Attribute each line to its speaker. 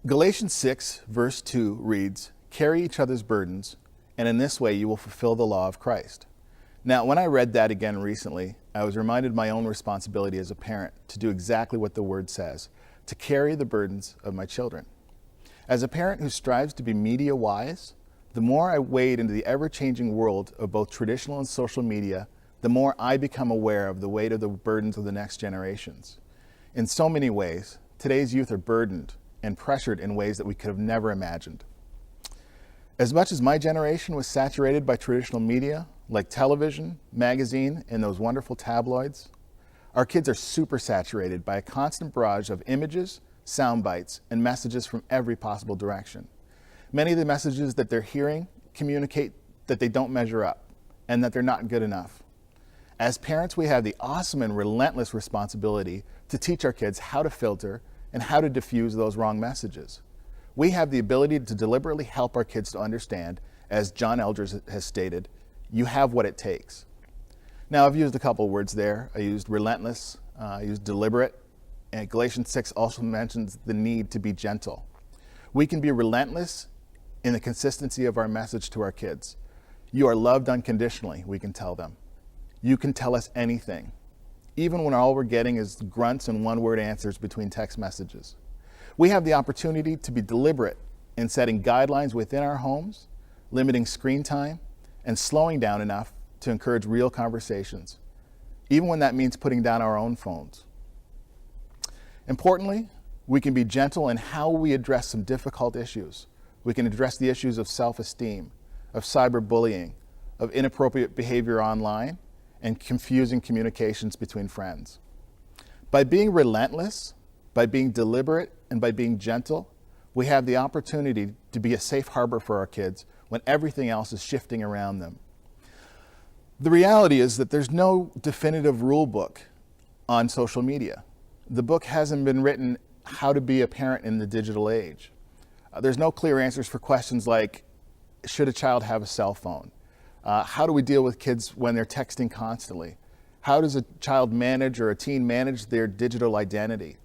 Speaker 1: Galatians 6, verse 2 reads, "Carry each other's burdens, and in this way you will fulfill the law of Christ." Now, when I read that again recently, I was reminded of my own responsibility as a parent to do exactly what the word says, to carry the burdens of my children. As a parent who strives to be media wise, the more I wade into the ever-changing world of both traditional and social media, the more I become aware of the weight of the burdens of the next generations. In so many ways, today's youth are burdened and pressured in ways that we could have never imagined. As much as my generation was saturated by traditional media, like television, magazine, and those wonderful tabloids, our kids are super saturated by a constant barrage of images, sound bites, and messages from every possible direction. Many of the messages that they're hearing communicate that they don't measure up and that they're not good enough. As parents, we have the awesome and relentless responsibility to teach our kids how to filter and how to diffuse those wrong messages. We have the ability to deliberately help our kids to understand, as John Eldredge has stated, you have what it takes. Now, I've used a couple of words there. I used relentless, I used deliberate, and Galatians 6 also mentions the need to be gentle. We can be relentless in the consistency of our message to our kids. You are loved unconditionally, we can tell them. You can tell us anything, even when all we're getting is grunts and one-word answers between text messages. We have the opportunity to be deliberate in setting guidelines within our homes, limiting screen time, and slowing down enough to encourage real conversations, even when that means putting down our own phones. Importantly, we can be gentle in how we address some difficult issues. We can address the issues of self-esteem, of cyberbullying, of inappropriate behavior online, and confusing communications between friends. By being relentless, by being deliberate, and by being gentle, we have the opportunity to be a safe harbor for our kids when everything else is shifting around them. The reality is that there's no definitive rule book on social media. The book hasn't been written how to be a parent in the digital age. There's no clear answers for questions like, should a child have a cell phone? How do we deal with kids when they're texting constantly? How does a child manage or a teen manage their digital identity?